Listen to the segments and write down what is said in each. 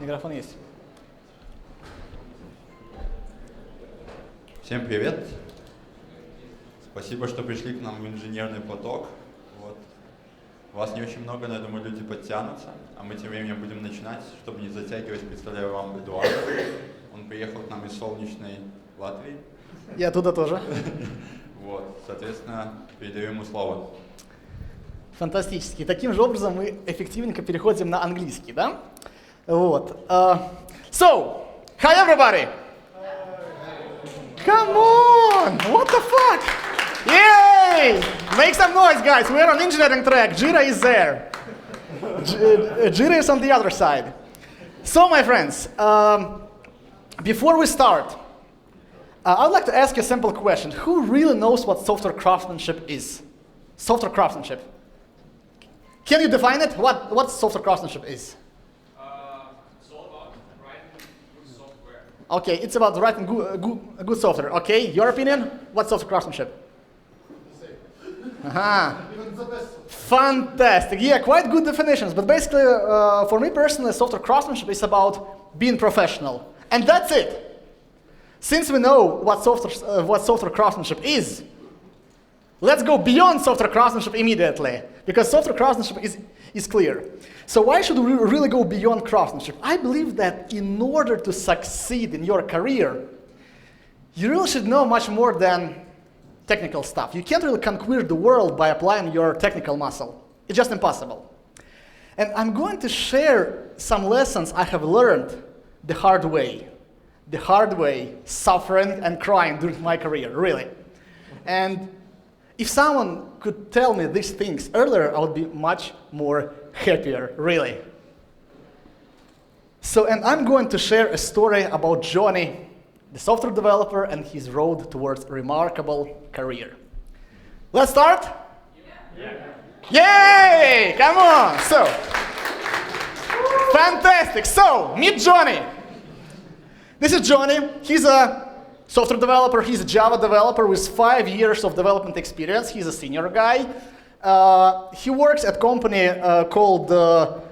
Микрофон есть. Всем привет. Спасибо, что пришли к нам в инженерный поток. Вот. Вас не очень много, но я думаю, люди подтянутся. А мы тем временем будем начинать. Чтобы не затягивать, представляю вам Эдуарда. Он приехал к нам из солнечной Латвии. Я оттуда тоже. Вот, соответственно, передаю ему слово. Фантастически. Таким же образом мы эффективненько переходим на английский, да? Вот. So, hi everybody! Come on! What the fuck? Yay! Make some noise, guys. We're on engineering track. Jira is there. Jira is on the other side. So, my friends, before we start, I'd like to ask you a simple question. Who really knows what software craftsmanship is? Software craftsmanship. Can you define it? What software craftsmanship is? It's all about writing good software. Okay, it's about writing good software. Okay, your opinion? What's software craftsmanship? Fantastic. Yeah, quite good definitions. But basically, for me personally, software craftsmanship is about being professional. And that's it. Since we know what software craftsmanship is, let's go beyond software craftsmanship immediately, because software craftsmanship is clear. So why should we really go beyond craftsmanship? I believe that in order to succeed in your career, you really should know much more than technical stuff. You can't really conquer the world by applying your technical muscle. It's just impossible. And I'm going to share some lessons I have learned the hard way. The hard way, suffering and crying during my career, really. And if someone could tell me these things earlier, I would be much more happier, really. So, and I'm going to share a story about Johnny, the software developer, and his road towards a remarkable career. Let's start? Yeah. Yay! Come on! So, fantastic. So, meet Johnny. This is Johnny. He's a software developer. He's a Java developer with 5 years of development experience. He's a senior guy. He works at a company called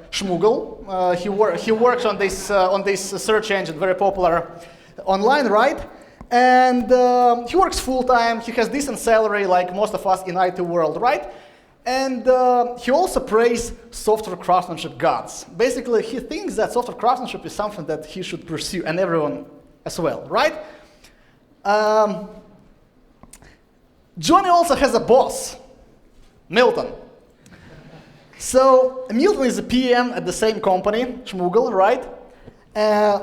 Schmoogle. He works on this search engine, very popular online, right? And he works full-time. He has decent salary, like most of us in IT world, right? And he also prays software craftsmanship gods. Basically, he thinks that software craftsmanship is something that he should pursue, and everyone as well, right? Johnny also has a boss, Milton. So Milton is a PM at the same company, Schmoogle, right?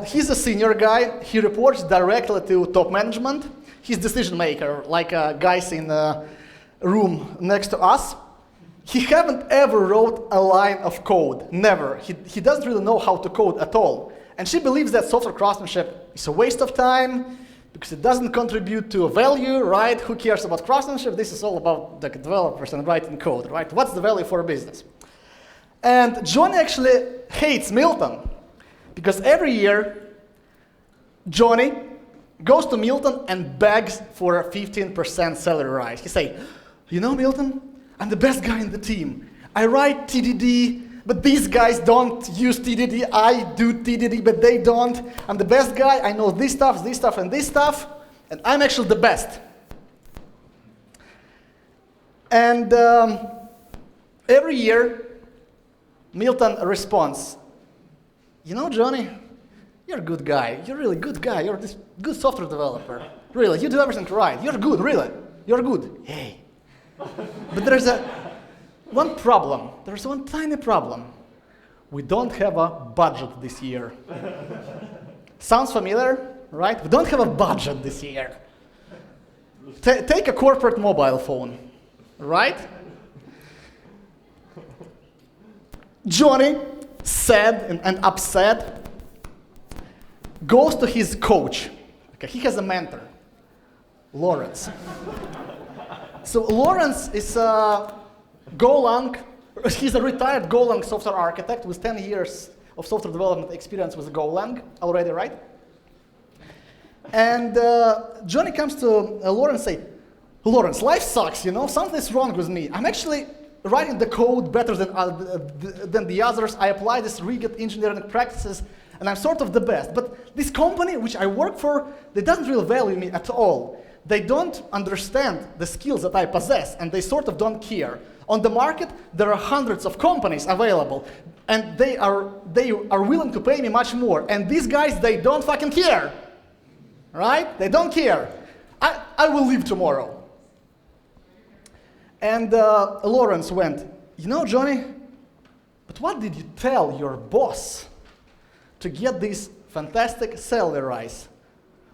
He's a senior guy. He reports directly to top management. He's decision maker, like guys in the room next to us. He haven't ever wrote a line of code, never. He doesn't really know how to code at all. And she believes that software craftsmanship is a waste of time because it doesn't contribute to a value, right? Who cares about craftsmanship? This is all about the developers and writing code, right? What's the value for a business? And Johnny actually hates Milton because every year, Johnny goes to Milton and begs for a 15% salary rise. He say, you know, Milton, I'm the best guy in the team. I write TDD, but these guys don't use TDD. I do TDD, but they don't. I'm the best guy. I know this stuff, and this stuff, and I'm actually the best. And every year, Milton responds, you know, Johnny, you're a good guy. You're a really good guy. You're this good software developer. Really, you do everything right. You're good, really. You're good. Hey. But there's one problem. There's one tiny problem. We don't have a budget this year. Sounds familiar, right? We don't have a budget this year. Take a corporate mobile phone, right? Johnny, sad and upset, goes to his coach. Okay, he has a mentor, Lawrence. So Lawrence is a Golang, he's a retired Golang software architect with 10 years of software development experience with Golang already, right? And Johnny comes to Lawrence and say, Lawrence, life sucks, you know, something's wrong with me. I'm actually writing the code better than the others. I apply these rigid engineering practices and I'm sort of the best. But this company, which I work for, they doesn't really value me at all. They don't understand the skills that I possess, and they sort of don't care. On the market, there are hundreds of companies available, and they are willing to pay me much more. And these guys, they don't fucking care, right? They don't care. I will leave tomorrow. And Lawrence went, you know, Johnny, but what did you tell your boss to get this fantastic salary rise?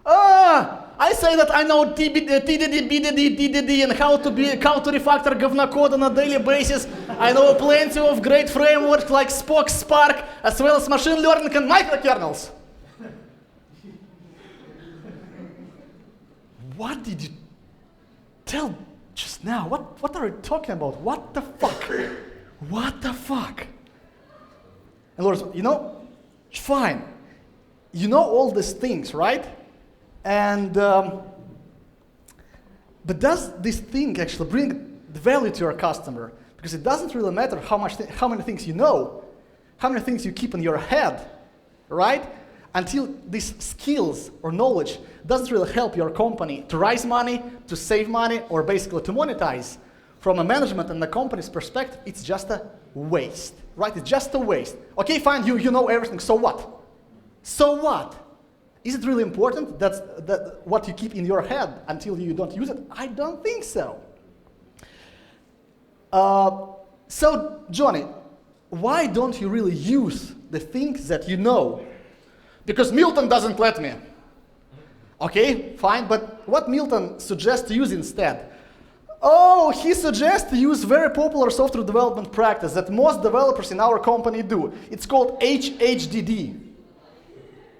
I say that I know TDD, BDD, DDD, and how to refactor говно code on a daily basis. I know plenty of great frameworks like Spock, Spark, as well as machine learning and microkernels. What did you tell just now? What are you talking about? What the fuck? What the fuck? And Lawrence, you know, fine. You know all these things, right? And but does this thing actually bring the value to your customer? Because it doesn't really matter how many things you know, how many things you keep in your head, right? Until these skills or knowledge doesn't really help your company to raise money, to save money, or basically to monetize. From a management and the company's perspective, it's just a waste, right? It's just a waste. Okay, fine, you know everything, so what? So what? Is it really important that what you keep in your head until you don't use it? I don't think so. So, Johnny, why don't you really use the things that you know? Because Milton doesn't let me. Okay, fine, but what Milton suggests to use instead? Oh, he suggests to use very popular software development practice that most developers in our company do. It's called HHDD.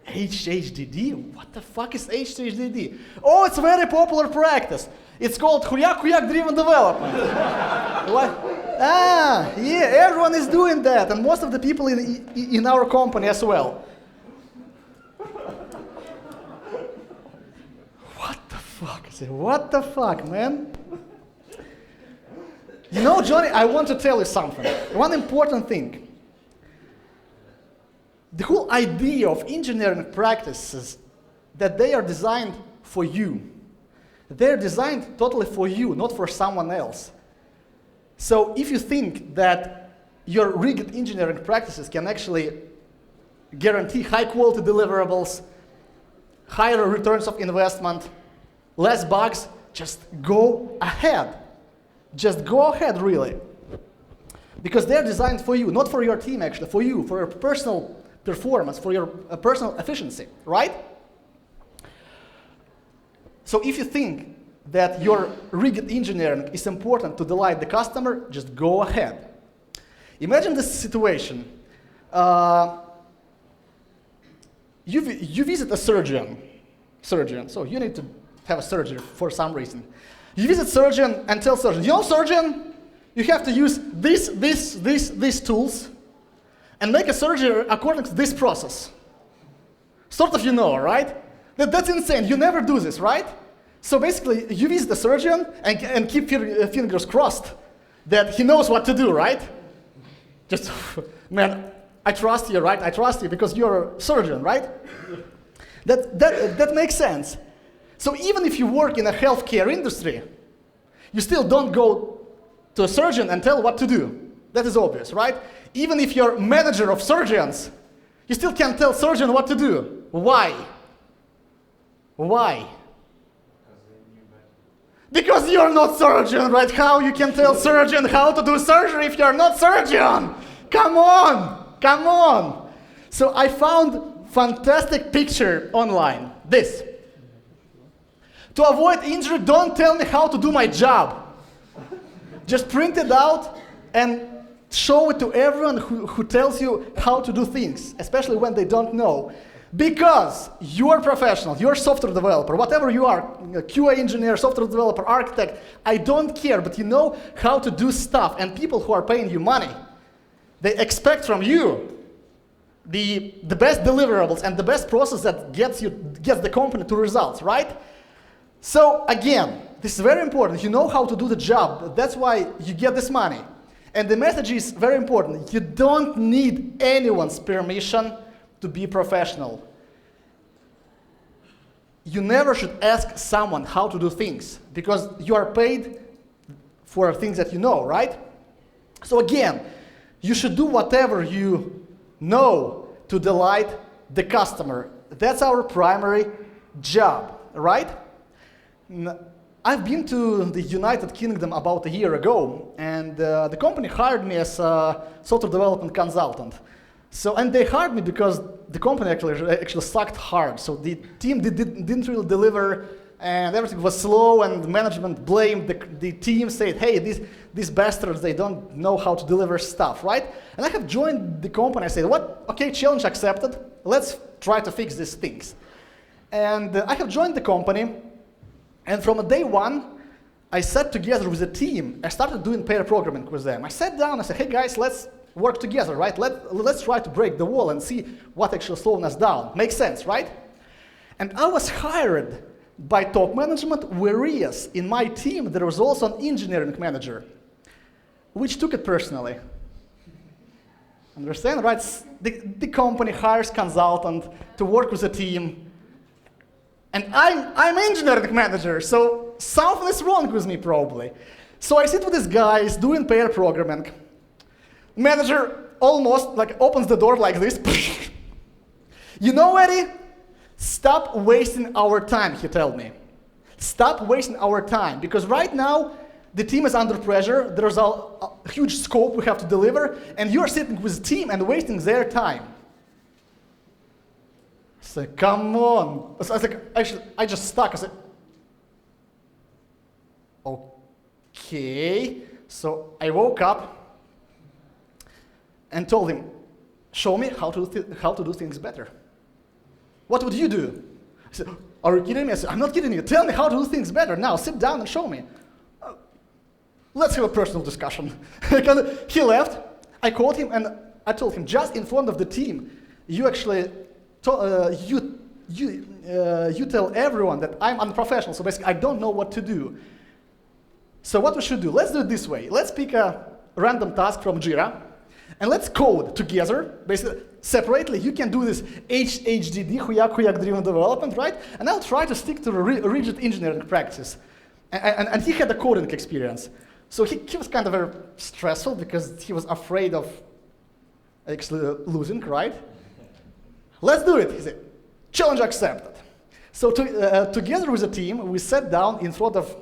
HHDD? What the fuck is HHDD? Oh, it's a very popular practice. It's called Huyak driven development. What? Yeah, everyone is doing that, and most of the people in our company as well. What the fuck? I say, what the fuck, man? You know, Johnny, I want to tell you something. One important thing. The whole idea of engineering practices that they are designed for you. They're designed totally for you, not for someone else. So if you think that your rigid engineering practices can actually guarantee high quality deliverables, higher returns of investment, less bugs, just go ahead. Just go ahead, really. Because they're designed for you, not for your team actually, for you, for your personal performance, for your personal efficiency, right? So if you think that your rigid engineering is important to delight the customer, just go ahead. Imagine this situation. You visit a surgeon, so you need to have a surgery for some reason. You visit surgeon and tell surgeon, you know, surgeon, you have to use these tools and make a surgery according to this process. Sort of, you know, right? That's insane. You never do this, right? So basically, you visit the surgeon and keep your fingers crossed that he knows what to do, right? Just, man, I trust you, right? I trust you because you're a surgeon, right? That makes sense. So even if you work in a healthcare industry, you still don't go to a surgeon and tell what to do. That is obvious, right? Even if you're manager of surgeons, you still can't tell surgeon what to do. Why? Why? Because you're not surgeon, right? How you can tell surgeon how to do surgery if you're not surgeon? Come on, come on. So I found fantastic picture online. This. To avoid injury, don't tell me how to do my job. Just print it out and show it to everyone who tells you how to do things, especially when they don't know. Because you're a professional, you're a software developer, whatever you are, QA engineer, software developer, architect, I don't care, but you know how to do stuff. And people who are paying you money, they expect from you the best deliverables and the best process that gets the company to results, right? So again, this is very important. You know how to do the job. That's why you get this money. And the message is very important. You don't need anyone's permission to be professional. You never should ask someone how to do things, because you are paid for things that you know, right? So again, you should do whatever you know to delight the customer. That's our primary job, right? I've been to the United Kingdom about a year ago, and the company hired me as a software development consultant. And they hired me because the company actually sucked hard. So the team didn't really deliver, and everything was slow, and management blamed the team, said, hey, these bastards, they don't know how to deliver stuff, right? And I have joined the company. I said, what? Okay, challenge accepted. Let's try to fix these things. And I have joined the company, and from day one, I sat together with a team. I started doing pair programming with them. I sat down, I said, hey guys, let's work together, right? Let's try to break the wall and see what actually slowing us down. Makes sense, right? And I was hired by top management, whereas in my team there was also an engineering manager, which took it personally. Understand, right? The company hires consultant to work with a team, and I'm engineering manager, so something is wrong with me probably. So I sit with these guys doing pair programming. Manager almost opens the door like this. You know, Eddie? Stop wasting our time, he told me. Stop wasting our time, because right now the team is under pressure. There's a huge scope we have to deliver, and you're sitting with the team and wasting their time. I said, come on. I just stuck. I said, okay. So I woke up and told him, show me how to do things better. What would you do? I said, are you kidding me? I said, I'm not kidding you. Tell me how to do things better. Now, sit down and show me. Let's have a personal discussion. He left. I called him and I told him, just in front of the team, you actually, you tell everyone that I'm unprofessional, so basically I don't know what to do. So what we should do, let's do it this way. Let's pick a random task from Jira, and let's code together, basically separately. You can do this HDD, driven development, right? And I'll try to stick to the rigid engineering practice. And he had a coding experience. So he was kind of very stressful because he was afraid of actually losing, right? Let's do it, he said. Challenge accepted. So together with the team, we sat down in front of,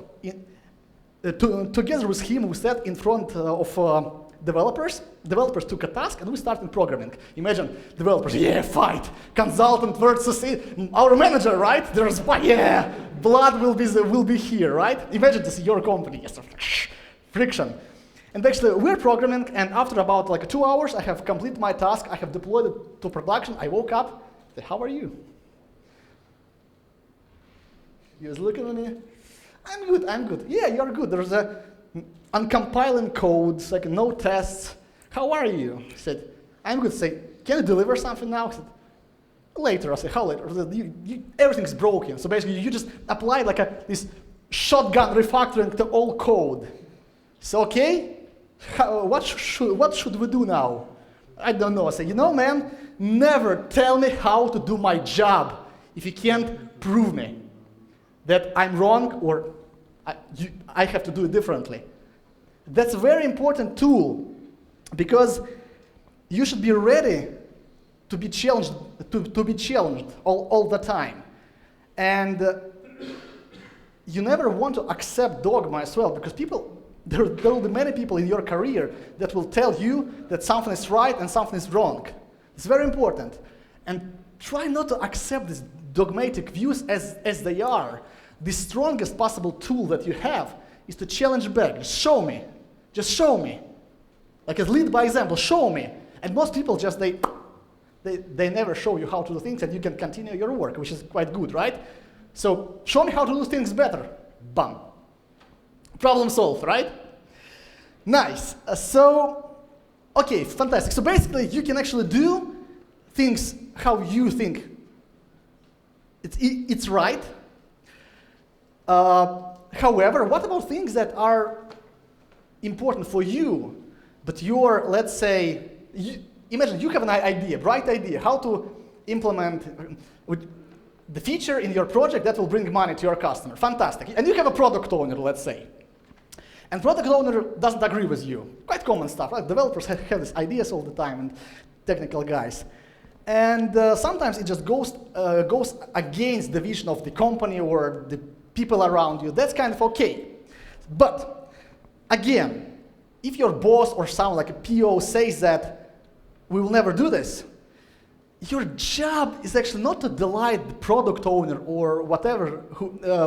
together with him, we sat in front of developers. Developers took a task and we started programming. Imagine developers, yeah, fight. Consultant versus our manager, right? There's fight, yeah. Blood will be here, right? Imagine this is your company, yes, friction. And actually we're programming, and after about 2 hours, I have completed my task. I have deployed it to production. I woke up, said, how are you? He was looking at me. I'm good. Yeah, you're good. There's uncompiling codes, no tests. How are you? He said, I'm good. I said, can you deliver something now? He said, later. I said, how later? I said, everything's broken. So basically, you just apply this shotgun refactoring to all code. So okay, what should we do now? I don't know. I said, you know, man, never tell me how to do my job if you can't prove me that I'm wrong or I have to do it differently. That's a very important tool, because you should be ready to be challenged, to be challenged all the time. And you never want to accept dogma as well, because there will be many people in your career that will tell you that something is right and something is wrong. It's very important. And try not to accept these dogmatic views as they are. The strongest possible tool that you have is to challenge back. Just show me. Just show me. Lead by example, show me. And most people just, they never show you how to do things, and you can continue your work, which is quite good, right? So show me how to do things better. Bam. Problem solved, right? Nice. Okay, fantastic. So basically, you can actually do things how you think it's right. However, what about things that are important for you, but you're, let's say, imagine you have an idea, bright idea, how to implement the feature in your project that will bring money to your customer. Fantastic. And you have a product owner, let's say. And product owner doesn't agree with you. Quite common stuff, right? Developers have these ideas all the time, and technical guys. And sometimes it just goes against the vision of the company or the people around you. That's kind of okay. But again, if your boss or someone like a PO says that we will never do this, your job is actually not to delight the product owner or whatever,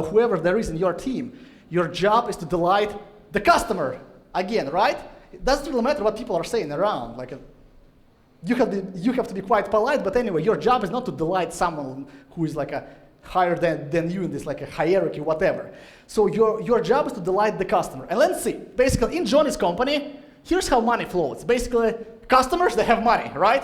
whoever there is in your team. Your job is to delight the customer, again, right? It doesn't really matter what people are saying around. Like you have to be quite polite, but anyway, your job is not to delight someone who is like higher than you in this like a hierarchy, whatever. So your job is to delight the customer. And let's see, basically in Johnny's company, here's how money flows. Basically, customers, they have money, right?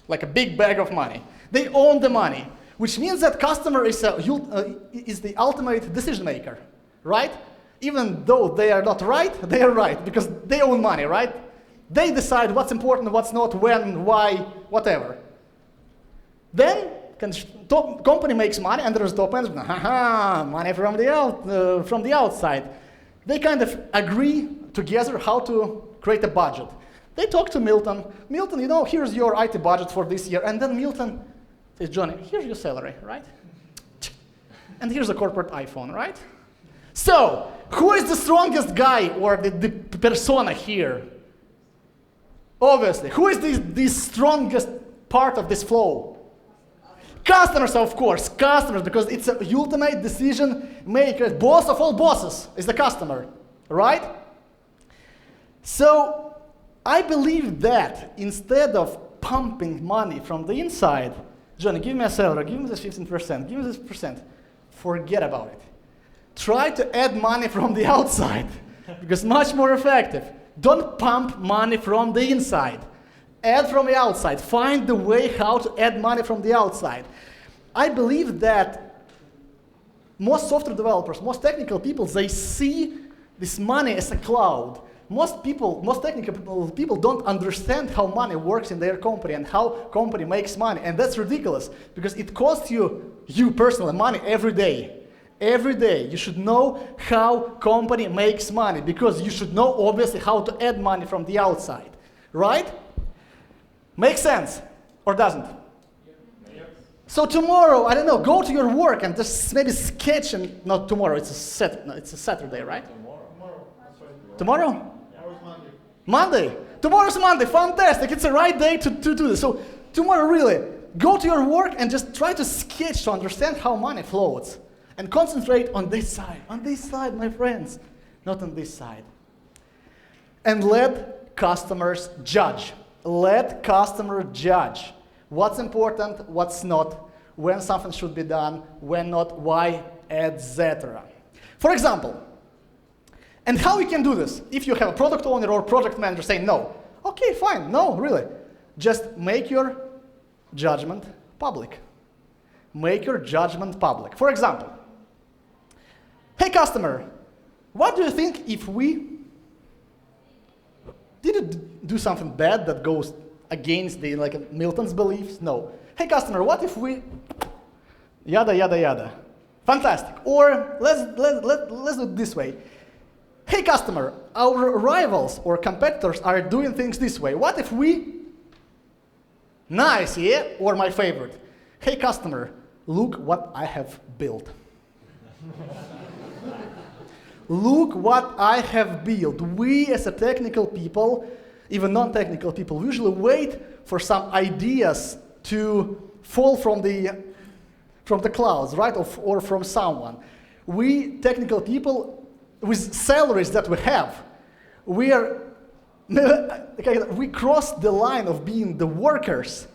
Like a big bag of money. They own the money, which means that customer is the ultimate decision maker, right? Even though they are not right, they are right because they own money, right? They decide what's important, what's not, when, why, whatever. Then company makes money, and there's top management. Haha, money from the outside. They kind of agree together how to create a budget. They talk to Milton. Milton, you know, here's your IT budget for this year. And then Milton says, Johnny, here's your salary, right? And here's a corporate iPhone, right? So, who is the strongest guy or the persona here? Obviously, who is the strongest part of this flow? Customers, of course, customers, because it's a ultimate decision maker. Boss of all bosses is the customer, right? So, I believe that instead of pumping money from the inside, Johnny, give me a salary, give me this 15%, give me this percent, forget about it. Try to add money from the outside, because much more effective. Don't pump money from the inside. Add from the outside. Find the way how to add money from the outside. I believe that most software developers, most technical people, they see this money as a cloud. Most technical people don't understand how money works in their company and how company makes money. And that's ridiculous, because it costs you personally money every day. Every day you should know how company makes money, because you should know obviously how to add money from the outside, right? Makes sense or doesn't? Yes. So tomorrow, I don't know, go to your work and just maybe sketch, and not tomorrow, it's a Saturday, right? Tomorrow? Monday. Tomorrow's Monday, fantastic. It's the right day to do this. So tomorrow really, go to your work and just try to sketch to understand how money flows. And concentrate on this side, my friends, not on this side. And let customers judge. Let customers judge what's important, what's not, when something should be done, when not, why, etc. For example, and how you can do this? If you have a product owner or project manager saying no, okay, fine, no, really. Just make your judgment public. Make your judgment public. For example, hey customer, what do you think if we didn't do something bad that goes against Milton's beliefs? No. Hey customer, what if we yada yada yada? Fantastic. Or let's do it this way. Hey customer, our rivals or competitors are doing things this way. What if we nice, yeah? Or my favorite. Hey customer, look what I have built. Look what I have built. We as a technical people, even non-technical people, usually wait for some ideas to fall from the clouds, right? Or from someone. We technical people, with salaries that we have, we cross the line of being the workers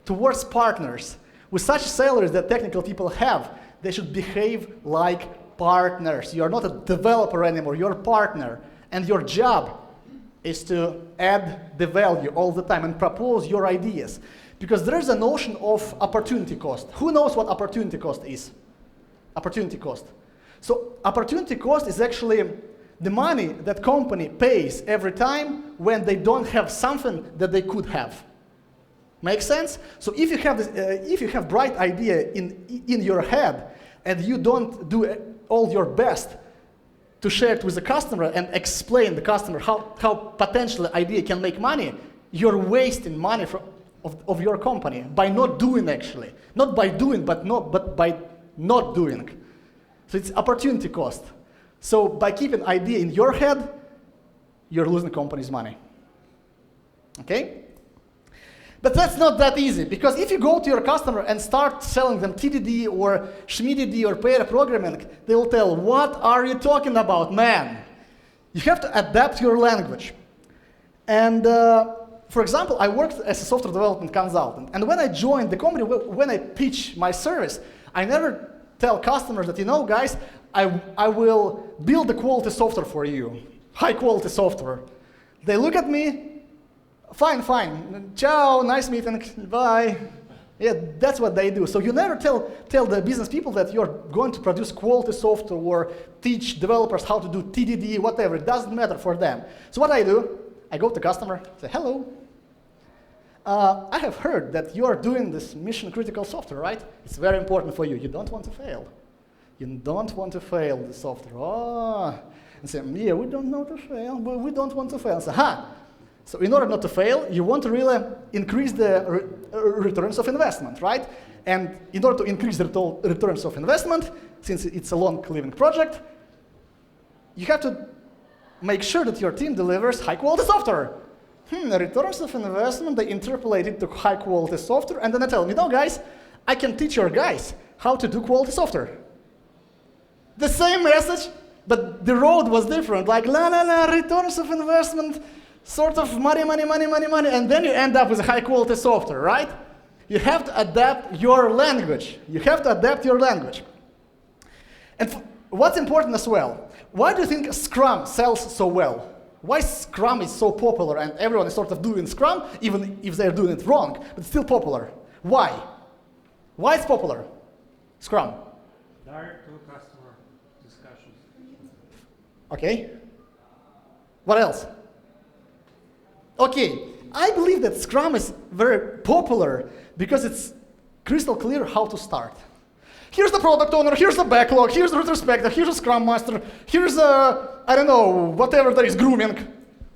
towards partners. With such salaries that technical people have, they should behave like partners. You're not a developer anymore, you're a partner. And your job is to add the value all the time and propose your ideas. Because there's a notion of opportunity cost. Who knows what opportunity cost is? Opportunity cost. So opportunity cost is actually the money that company pays every time when they don't have something that they could have. Make sense? So if you have if you have bright idea in your head and you don't do all your best to share it with the customer and explain the customer how potentially idea can make money, you're wasting money of your company by not doing actually. Not by doing, but by not doing. So it's opportunity cost. So by keeping idea in your head, you're losing company's money. Okay? But that's not that easy, because if you go to your customer and start selling them TDD or SHMDD or pair programming, they will tell, what are you talking about, man? You have to adapt your language. And for example, I worked as a software development consultant, and when I joined the company, when I pitch my service, I never tell customers that, you know, guys, I will build the quality software for you, high quality software. They look at me, fine, ciao, nice meeting, bye. Yeah, that's what they do. So you never tell the business people that you're going to produce quality software or teach developers how to do TDD, whatever. It doesn't matter for them. So what I do, I go to customer, say, hello. I have heard that you are doing this mission critical software, right? It's very important for you. You don't want to fail. You don't want to fail the software. Oh. And say, yeah, we don't know to fail, but we don't want to fail. So, So in order not to fail, you want to really increase the returns of investment, right? And in order to increase the returns of investment, since it's a long-living project, you have to make sure that your team delivers high-quality software. The returns of investment, they interpolate it to high-quality software, and then I tell them, you know, guys, I can teach your guys how to do quality software. The same message, but the road was different, like, returns of investment, sort of money, and then you end up with high-quality software, right? You have to adapt your language. You have to adapt your language. And what's important as well, why do you think Scrum sells so well? Why Scrum is so popular and everyone is sort of doing Scrum, even if they're doing it wrong, but it's still popular? Why? Why it's popular? Scrum. Direct to customer discussions. Okay. What else? Okay, I believe that Scrum is very popular because it's crystal clear how to start. Here's the product owner, here's the backlog, here's the retrospective, here's the Scrum Master, here's I don't know, whatever there is, grooming.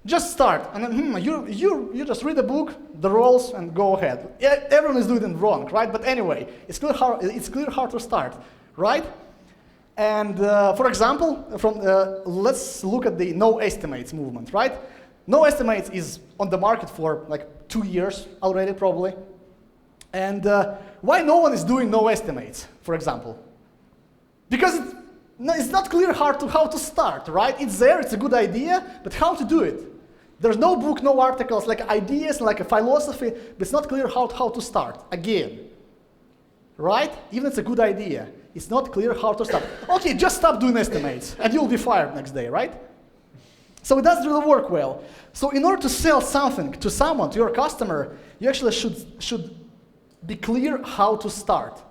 Just start, and then you just read the book, the roles, and go ahead. Everyone is doing it wrong, right? But anyway, it's clear how to start, right? And for example, let's look at the no estimates movement, right? No estimates is on the market for like 2 years already, probably. And why no one is doing no estimates, for example? Because it's not clear how to start, right? It's there, it's a good idea, but how to do it? There's no book, no articles, like ideas, like a philosophy, but it's not clear how to start, again. Right? Even it's a good idea, it's not clear how to start. Okay, just stop doing estimates, and you'll be fired next day, right? So it doesn't really work well. So in order to sell something to someone, to your customer, you actually should be clear how to start.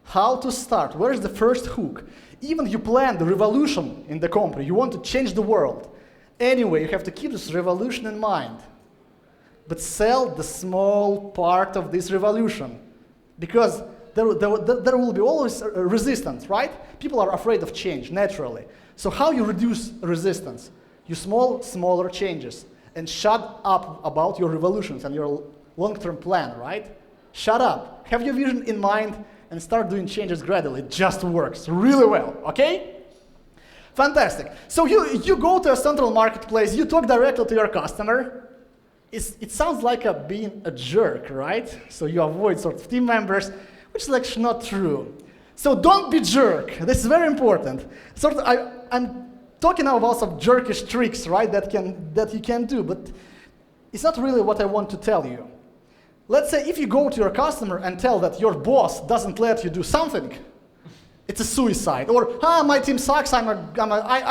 How to start, where is the first hook? Even you plan the revolution in the company, you want to change the world. Anyway, you have to keep this revolution in mind. But sell the small part of this revolution. Because there will be always resistance, right? People are afraid of change, naturally. So how you reduce resistance? You smaller changes, and shut up about your revolutions and your long-term plan, right? Shut up, have your vision in mind, and start doing changes gradually. It just works really well, okay? Fantastic. So you go to a central marketplace, you talk directly to your customer. It sounds like being a jerk, right? So you avoid sort of team members, which is actually not true. So don't be jerk, this is very important. Sort of, I'm talking now about some jerkish tricks, right, that you can do, but it's not really what I want to tell you. Let's say if you go to your customer and tell that your boss doesn't let you do something, it's a suicide. Or, my team sucks, I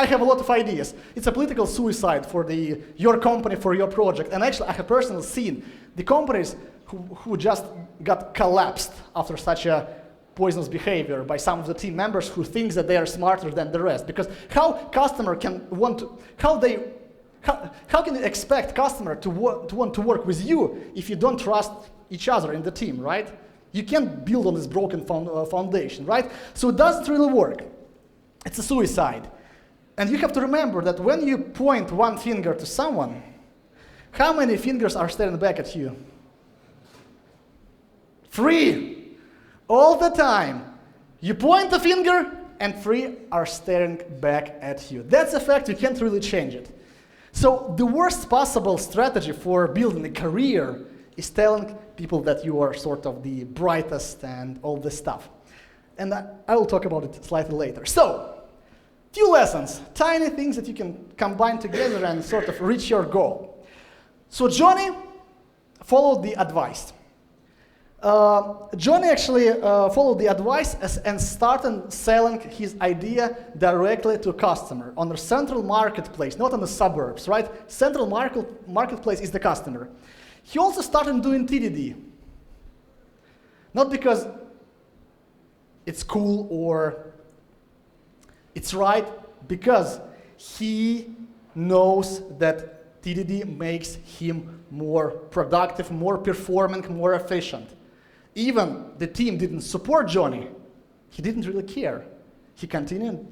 have a lot of ideas. It's a political suicide for your company, for your project. And actually, I have personally seen the companies who just got collapsed after such a poisonous behavior by some of the team members who think that they are smarter than the rest. Because how customer can how can you expect customer to want to work with you if you don't trust each other in the team, right? You can't build on this broken foundation, right? So it doesn't really work. It's a suicide. And you have to remember that when you point one finger to someone, how many fingers are staring back at you? 3. All the time. You point the finger, and 3 are staring back at you. That's a fact, you can't really change it. So the worst possible strategy for building a career is telling people that you are sort of the brightest and all this stuff. And I will talk about it slightly later. So, few lessons, tiny things that you can combine together and sort of reach your goal. So Johnny followed the advice. Johnny actually followed the advice and started selling his idea directly to customer on the central marketplace, not on the suburbs, right? Central marketplace is the customer. He also started doing TDD. Not because it's cool or it's right, because he knows that TDD makes him more productive, more performing, more efficient. Even the team didn't support Johnny. He didn't really care. He continued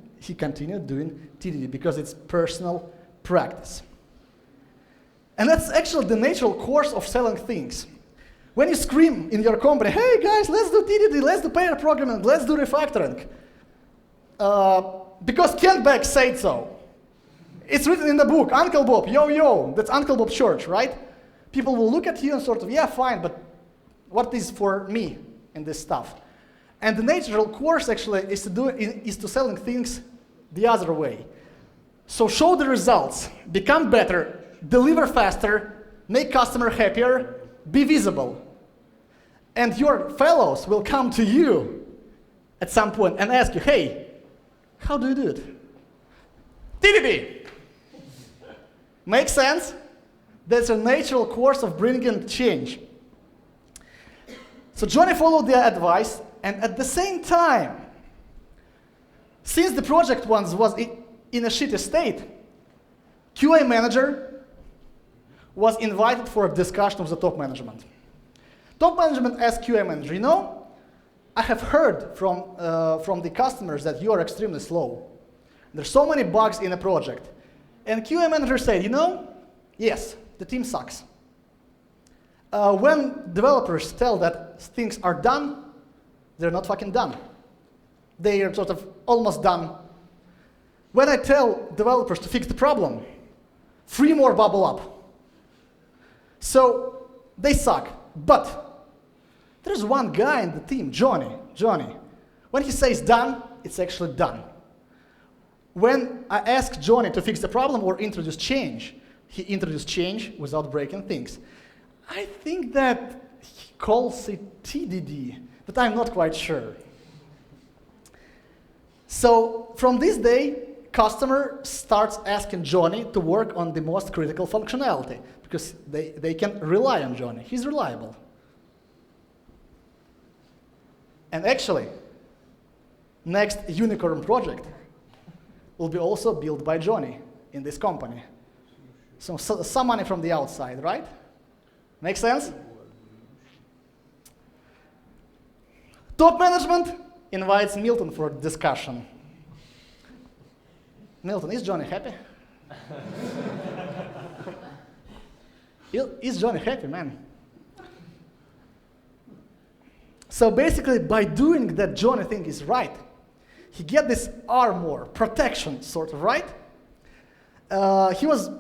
doing TDD because it's personal practice. And that's actually the natural course of selling things. When you scream in your company, hey guys, let's do TDD, let's do pair programming, let's do refactoring. Because Kent Beck said so. It's written in the book, Uncle Bob, yo, that's Uncle Bob Church, right? People will look at you and sort of, yeah, fine, but what is for me in this stuff? And the natural course actually is to selling things the other way. So show the results, become better, deliver faster, make customer happier, be visible. And your fellows will come to you at some point and ask you, hey, how do you do it? TDD. Make sense? That's a natural course of bringing change. So Johnny followed the advice, and at the same time, since the project was in a shitty state, QA manager was invited for a discussion with the top management. Top management asked QA manager, you know, I have heard from the customers that you are extremely slow. There's so many bugs in a project. And QA manager said, you know, yes, the team sucks. When developers tell that things are done, they're not fucking done. They are sort of almost done. When I tell developers to fix the problem, 3 more bubble up. So they suck. But there's one guy in the team, Johnny. When he says done, it's actually done. When I ask Johnny to fix the problem or introduce change, he introduced change without breaking things. I think that he calls it TDD, but I'm not quite sure. So from this day, customer starts asking Johnny to work on the most critical functionality because they can rely on Johnny. He's reliable. And actually, next unicorn project will be also built by Johnny in this company. So some money from the outside, right? Make sense? Top management invites Milton for discussion. Milton, is Johnny happy? Is Johnny happy, man? So basically, by doing that Johnny thing is right, he get this armor, protection, sort of, right?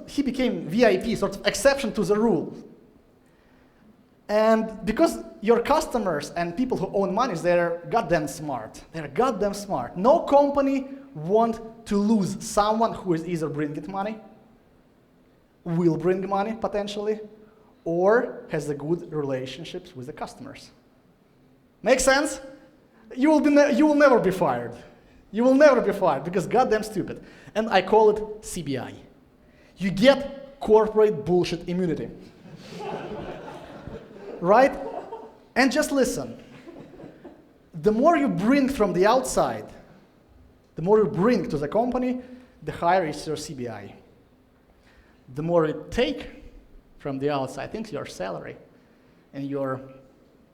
He became VIP, sort of exception to the rule. And because your customers and people who own money, they're goddamn smart. They're goddamn smart. No company want to lose someone who is either bringing money, will bring money potentially, or has the good relationships with the customers. Make sense? You will never be fired. You will never be fired because goddamn stupid. And I call it CBI. You get corporate bullshit immunity. Right? And just listen. The more you bring from the outside, the more you bring to the company, the higher is your CBI. The more you take from the outside, I think your salary and your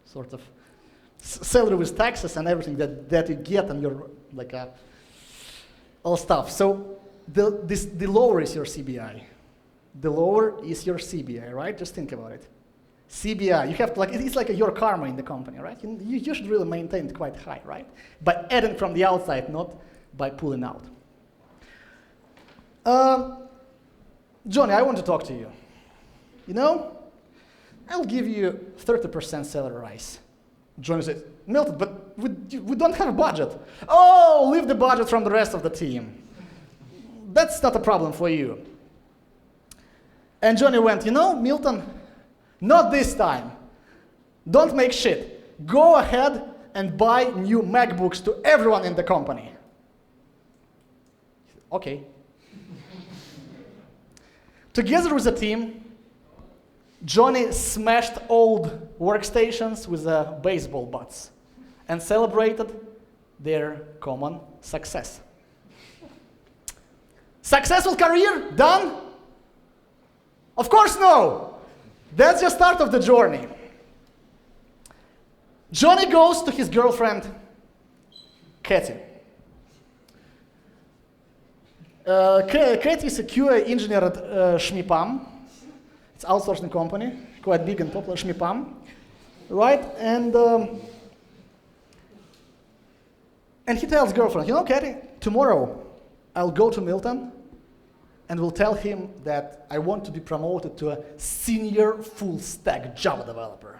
sort of salary with taxes and everything that you get and your all stuff. So the lower is your CBI. The lower is your CBI, right? Just think about it. CBI, you have to it's like your karma in the company, right? You should really maintain it quite high, right? By adding from the outside, not by pulling out. Johnny, I want to talk to you. You know, I'll give you 30% salary rise. Johnny says, Milton, but we don't have a budget. Oh, leave the budget from the rest of the team. That's not a problem for you. And Johnny went, you know, Milton, not this time. Don't make shit. Go ahead and buy new MacBooks to everyone in the company. Okay. Together with the team, Johnny smashed old workstations with baseball bats and celebrated their common success. Successful career? Done? Of course no! That's the start of the journey. Johnny goes to his girlfriend, Katie. Katie is a QA engineer at Schmipam. It's an outsourcing company, quite big and popular, Schmipam. Right? And he tells girlfriend, you know, Katie, tomorrow I'll go to Milton and will tell him that I want to be promoted to a senior full stack Java developer.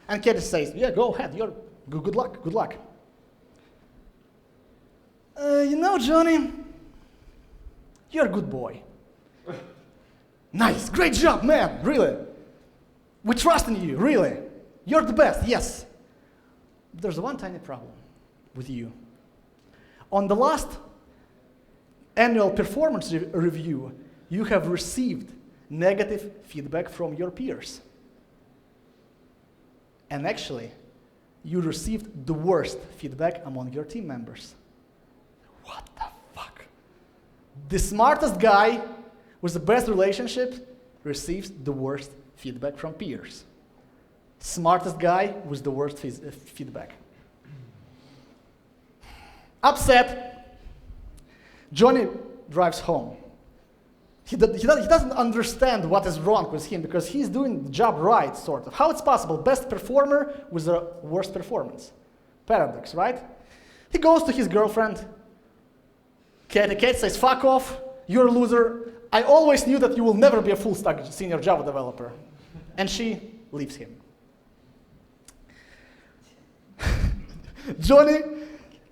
And Katie says, yeah, go ahead, good luck, good luck. You know, Johnny, you're a good boy. Nice, great job, man, really. We trust in you, really. You're the best, yes. But there's one tiny problem with you. On the last annual performance review, you have received negative feedback from your peers. And actually, you received the worst feedback among your team members. What the fuck? The smartest guy with the best relationship receives the worst feedback from peers. Smartest guy with the worst feedback. Upset, Johnny drives home. He doesn't understand what is wrong with him because he's doing the job right, sort of. How it's possible? Best performer with the worst performance. Paradox, right? He goes to his girlfriend. Kate says, fuck off, you're a loser. I always knew that you will never be a full stack senior Java developer. And she leaves him. Johnny,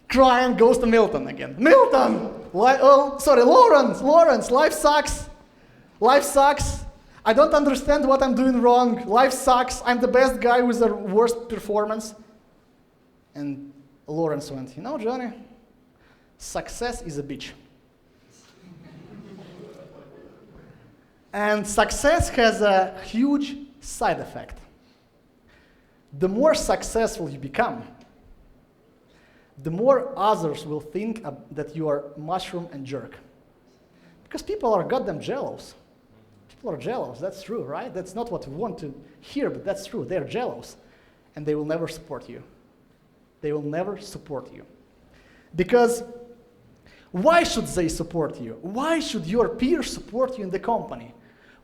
crying, goes to Milton again. Milton! Lawrence, life sucks. Life sucks. I don't understand what I'm doing wrong. Life sucks. I'm the best guy with the worst performance. And Lawrence went, you know, Johnny, success is a bitch. And success has a huge side effect. The more successful you become, the more others will think that you are mushroom and jerk. Because people are goddamn jealous. People are jealous, that's true, right? That's not what we want to hear, but that's true. They're jealous. And they will never support you. They will never support you. Because why should they support you? Why should your peers support you in the company?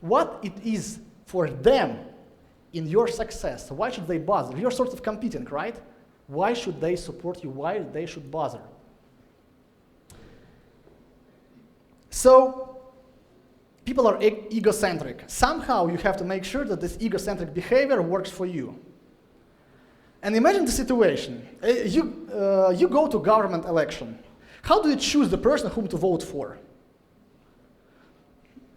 What it is for them in your success? Why should they bother? You're sort of competing, right? Why should they support you? Why they should bother? So, people are egocentric. Somehow you have to make sure that this egocentric behavior works for you. And imagine the situation. You go to government election. How do you choose the person whom to vote for?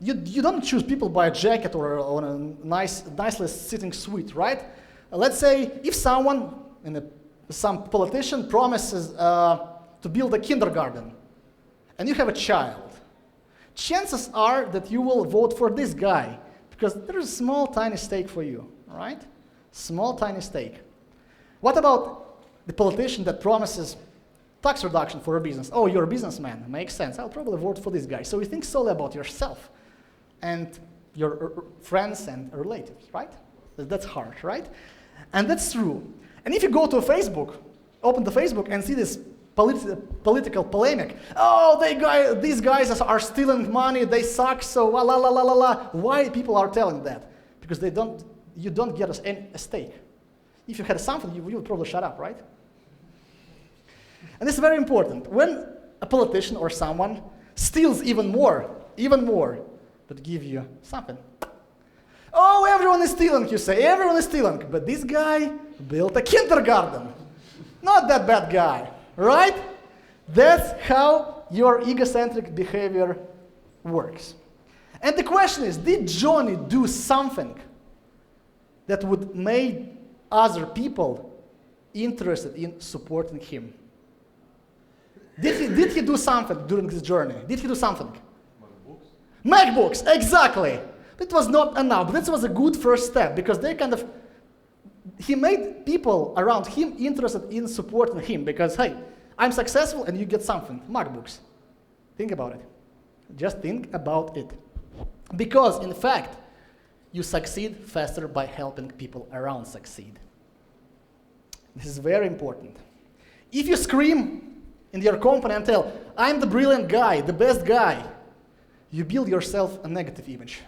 You don't choose people by a jacket or on a nicely sitting suite, right? Let's say if some politician promises to build a kindergarten, and you have a child, chances are that you will vote for this guy, because there is a small, tiny stake for you, right? Small, tiny stake. What about the politician that promises tax reduction for a business? Oh, you're a businessman, makes sense. I'll probably vote for this guy. So you think solely about yourself and your friends and relatives, right? That's harsh, right? And that's true. And if you go to Facebook, open the Facebook and see this political polemic, oh, these guys are stealing money, they suck, so la la la la la la. Why people are telling that? Because you don't get a stake. If you had something, you would probably shut up, right? And this is very important. When a politician or someone steals even more, but give you something. Oh, everyone is stealing, you say, everyone is stealing. But this guy built a kindergarten. Not that bad guy, right? That's how your egocentric behavior works. And the question is, did Johnny do something that would make other people interested in supporting him? Did he do something during this journey? Did he do something? MacBooks, exactly. It was not enough, but this was a good first step because he made people around him interested in supporting him because, hey, I'm successful and you get something, MacBooks. Think about it. Just think about it. Because, in fact, you succeed faster by helping people around succeed. This is very important. If you scream in your company and tell, I'm the brilliant guy, the best guy, you build yourself a negative image.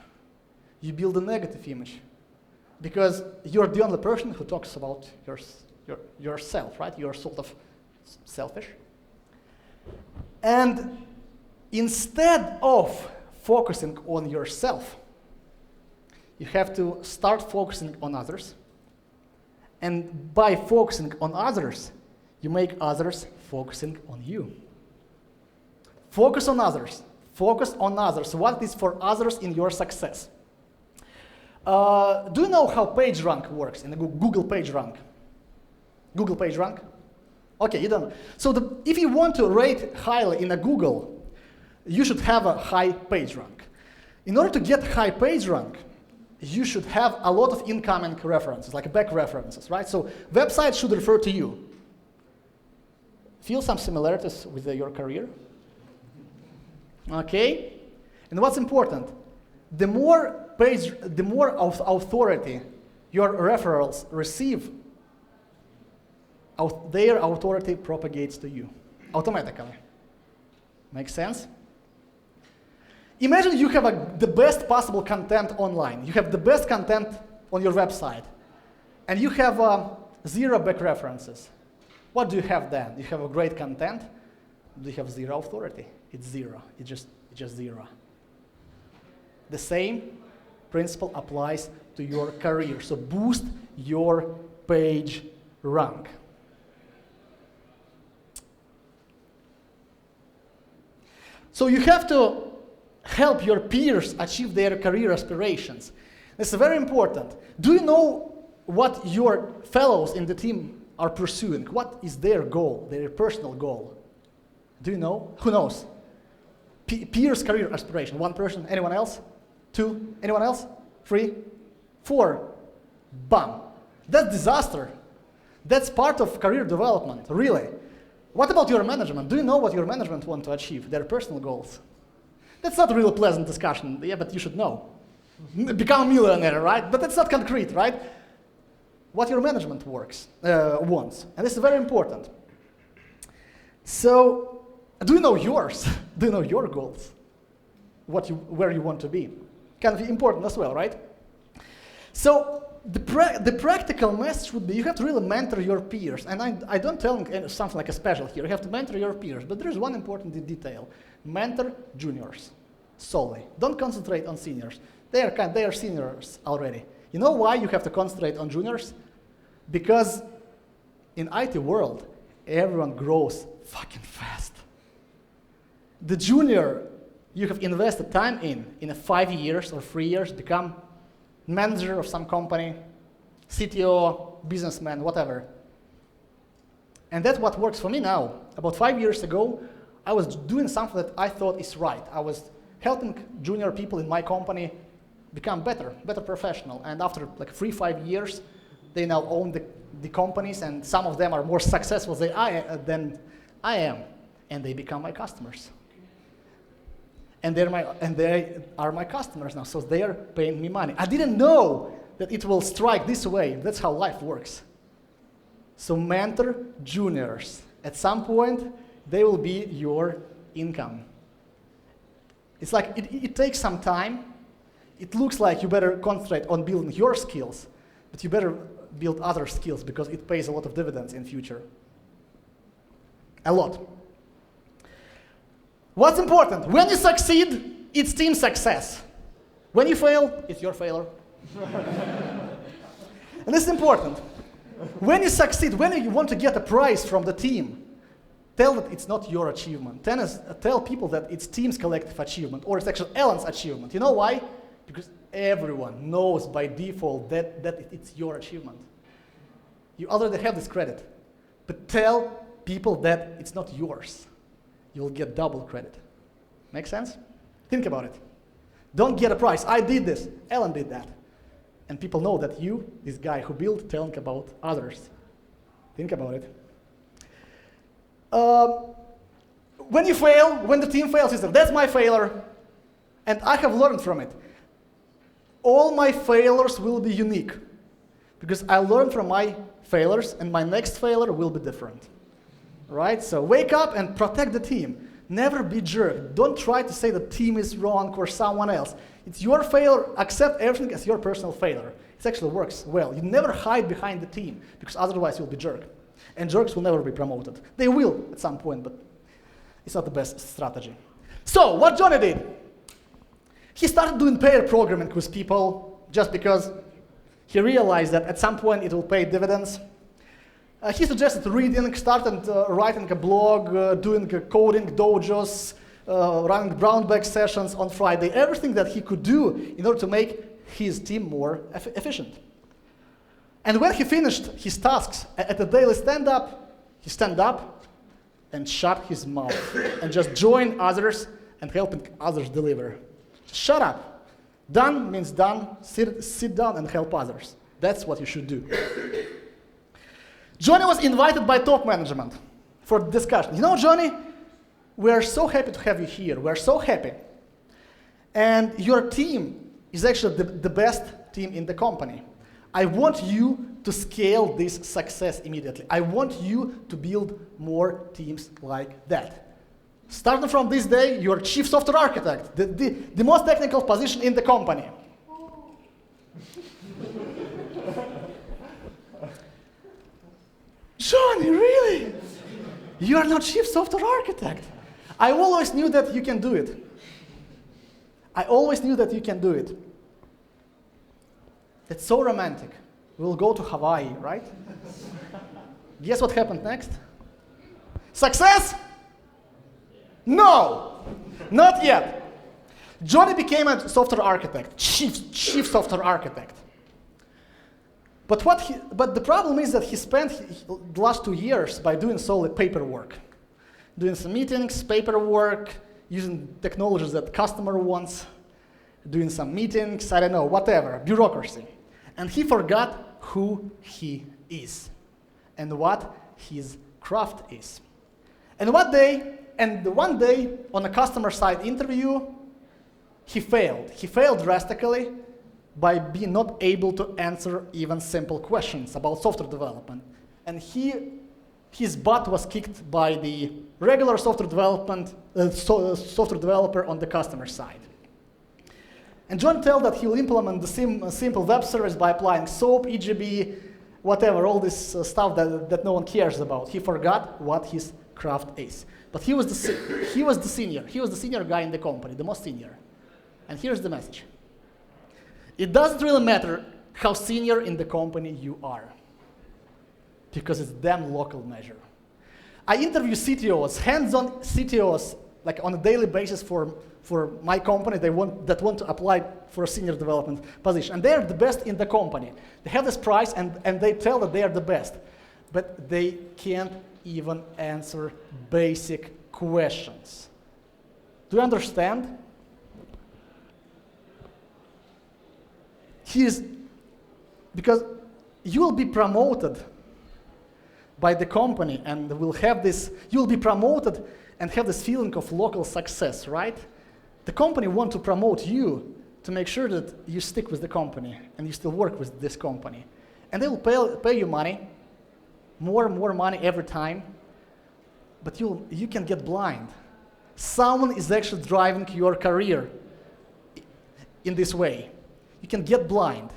You build a negative image because you're the only person who talks about yourself, right? You're sort of selfish. And instead of focusing on yourself, you have to start focusing on others. And by focusing on others, you make others focusing on you. Focus on others. Focus on others. What is for others in your success? Do you know how PageRank works in a Google PageRank? Google PageRank? Okay, you don't know. So if you want to rate highly in a Google, you should have a high PageRank. In order to get high PageRank, you should have a lot of incoming references, like back references, right? So websites should refer to you. Feel some similarities with your career? Okay? And what's important? The more authority your referrals receive, their authority propagates to you automatically. Make sense? Imagine you have the best possible content online. You have the best content on your website, and you have 0 back references. What do you have then? You have a great content. Do you have 0 authority? It's 0. It's just 0. The same principle applies to your career. So boost your page rank. So you have to help your peers achieve their career aspirations. This is very important. Do you know what your fellows in the team are pursuing? What is their goal, their personal goal? Do you know? Who knows? Peers' career aspiration. 1 person. Anyone else? 2. Anyone else? 3. 4. Bam. That's disaster. That's part of career development, really. What about your management? Do you know what your management want to achieve? Their personal goals. That's not a really pleasant discussion, yeah, but you should know. Become a millionaire, right? But that's not concrete, right? What your management wants. And this is very important. So, do you know yours? Do you know your goals? Where you want to be? Kind of important as well, right? So, the practical message would be you have to really mentor your peers. And I don't tell something like a special here. You have to mentor your peers. But there is one important detail. Mentor juniors solely. Don't concentrate on seniors. They are seniors already. You know why you have to concentrate on juniors? Because in IT world, everyone grows fucking fast. The junior you have invested time in 5 years or 3 years, become manager of some company, CTO, businessman, whatever. And that's what works for me now. About 5 years ago, I was doing something that I thought is right. I was helping junior people in my company become better professional. And after like 3-5 years, they now own the companies, and some of them are more successful than I am, and they become my customers. And they are my customers now, so they are paying me money. I didn't know that it will strike this way. That's how life works. So mentor juniors. At some point, they will be your income. It's like it takes some time. It looks like you better concentrate on building your skills, but you better build other skills because it pays a lot of dividends in future. A lot. What's important? When you succeed, it's team success. When you fail, it's your failure. And this is important. When you succeed, when you want to get a prize from the team, tell that it's not your achievement. Tell people that it's team's collective achievement, or it's actually Ellen's achievement. You know why? Because everyone knows by default that it's your achievement. You already have this credit. But tell people that it's not yours. You'll get double credit. Make sense? Think about it. Don't get a prize. I did this. Ellen did that. And people know that you, this guy who built, telling about others. Think about it. When you fail, when the team fails, you say, that's my failure. And I have learned from it. All my failures will be unique. Because I learned from my failures, and my next failure will be different. Right? So wake up and protect the team. Never be jerk. Don't try to say the team is wrong or someone else. It's your failure. Accept everything as your personal failure. It actually works well. You never hide behind the team, because otherwise you'll be jerk. And jerks will never be promoted. They will at some point, but it's not the best strategy. So, what Johnny did? He started doing pair programming with people just because he realized that at some point it will pay dividends. He suggested reading, started writing a blog, doing coding dojos, running brown bag sessions on Friday, everything that he could do in order to make his team more efficient. And when he finished his tasks at the daily stand-up, he stand up and shut his mouth and just join others and helping others deliver. Shut up. Done means done. Sit down and help others. That's what you should do. Johnny was invited by top management for discussion. You know, Johnny, we are so happy to have you here. We are so happy. And your team is actually the best team in the company. I want you to scale this success immediately. I want you to build more teams like that. Starting from this day, you're chief software architect, the most technical position in the company. Johnny, really? You are not chief software architect. I always knew that you can do it. I always knew that you can do it. It's so romantic. We'll go to Hawaii, right? Guess what happened next? Success? No, not yet. Johnny became a software architect, chief software architect. But the problem is that he spent the last 2 years by doing solely paperwork, doing some meetings, paperwork, using technologies that customer wants, doing some meetings, I don't know, whatever, bureaucracy. And he forgot who he is and what his craft is. And one day on a customer side interview, he failed. He failed drastically by being not able to answer even simple questions about software development. And his butt was kicked by the regular software developer on the customer side. And John told that he will implement the simple web service by applying SOAP, EGB, whatever, all this stuff that no one cares about. He forgot what his craft is. But he was the senior. He was the senior guy in the company, the most senior. And here's the message. It doesn't really matter how senior in the company you are, because it's damn local measure. I interview CTOs, hands-on CTOs, like on a daily basis for my company that want to apply for a senior development position. And they're the best in the company. They have this price and they tell that they are the best. But they can't even answer basic questions. Do you understand? Because you will be promoted by the company and you'll be promoted and have this feeling of local success, right? The company wants to promote you to make sure that you stick with the company and you still work with this company. And they will pay you money, more and more money every time, but you can get blind. Someone is actually driving your career in this way. You can get blind.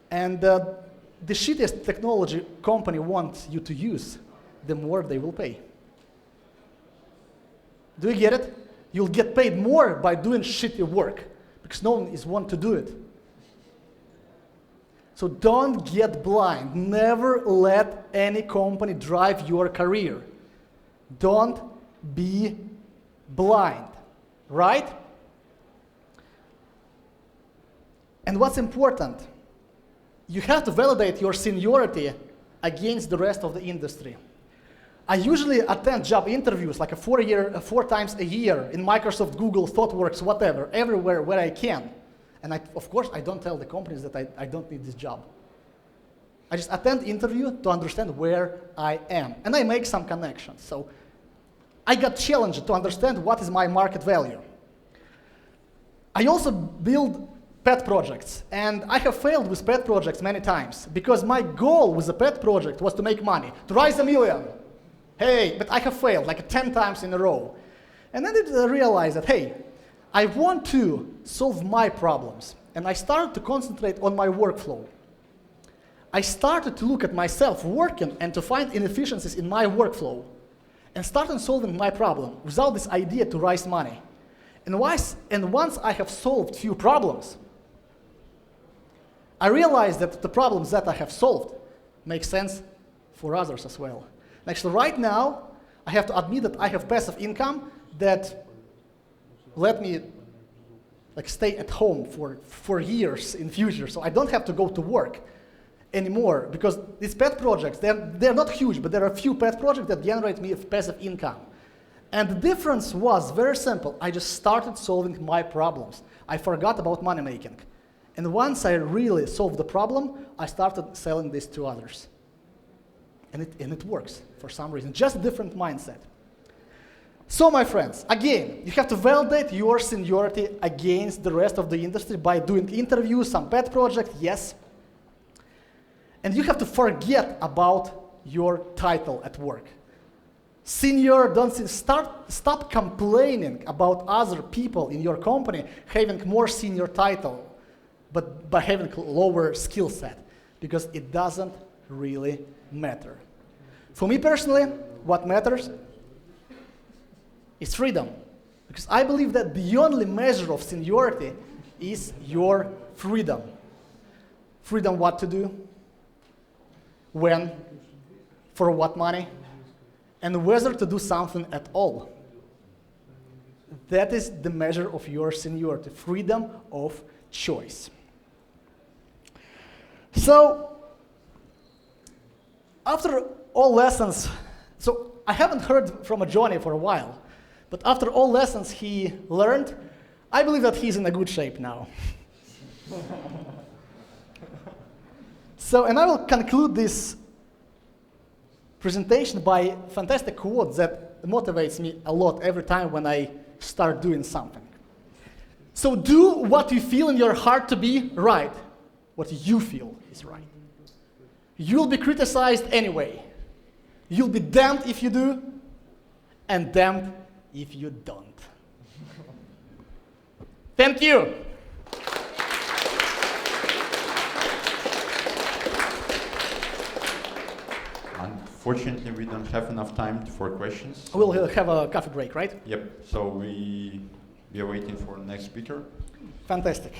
And the shittiest technology company wants you to use, the more they will pay. Do you get it? You'll get paid more by doing shitty work because no one is want to do it. So don't get blind. Never let any company drive your career. Don't be blind, right? And what's important? You have to validate your seniority against the rest of the industry. I usually attend job interviews like 4 times a year in Microsoft, Google, ThoughtWorks, whatever, everywhere where I can. And of course, I don't tell the companies that I don't need this job. I just attend the interview to understand where I am. And I make some connections. So I got challenged to understand what is my market value. I also build pet projects. And I have failed with pet projects many times because my goal with the pet project was to make money, to raise $1 million. Hey, but I have failed like 10 times in a row. And then I realized that, hey, I want to solve my problems. And I started to concentrate on my workflow. I started to look at myself working and to find inefficiencies in my workflow and started solving my problem without this idea to raise money. And once I have solved few problems, I realized that the problems that I have solved make sense for others as well. Actually, right now, I have to admit that I have passive income that let me stay at home for years in future. So I don't have to go to work anymore because these pet projects, they're not huge, but there are a few pet projects that generate me passive income. And the difference was very simple. I just started solving my problems. I forgot about money making. And once I really solved the problem, I started selling this to others. And it works for some reason, just a different mindset. So my friends, again, you have to validate your seniority against the rest of the industry by doing interviews, some pet projects, yes. And you have to forget about your title at work. Senior, stop complaining about other people in your company having more senior title, but by having lower skill set, because it doesn't really matter. For me personally, what matters is freedom. Because I believe that the only measure of seniority is your freedom. Freedom what to do, when, for what money, and whether to do something at all. That is the measure of your seniority, freedom of choice. So, after all lessons, so I haven't heard from Johnny for a while, but after all lessons he learned, I believe that he's in a good shape now. So, and I will conclude this presentation by a fantastic quote that motivates me a lot every time when I start doing something. So do what you feel in your heart to be right, what you feel is right. You'll be criticized anyway. You'll be damned if you do, and damned if you don't. Thank you. Unfortunately, we don't have enough time for questions. So We'll have a coffee break, right? Yep, so we are waiting for the next speaker. Fantastic.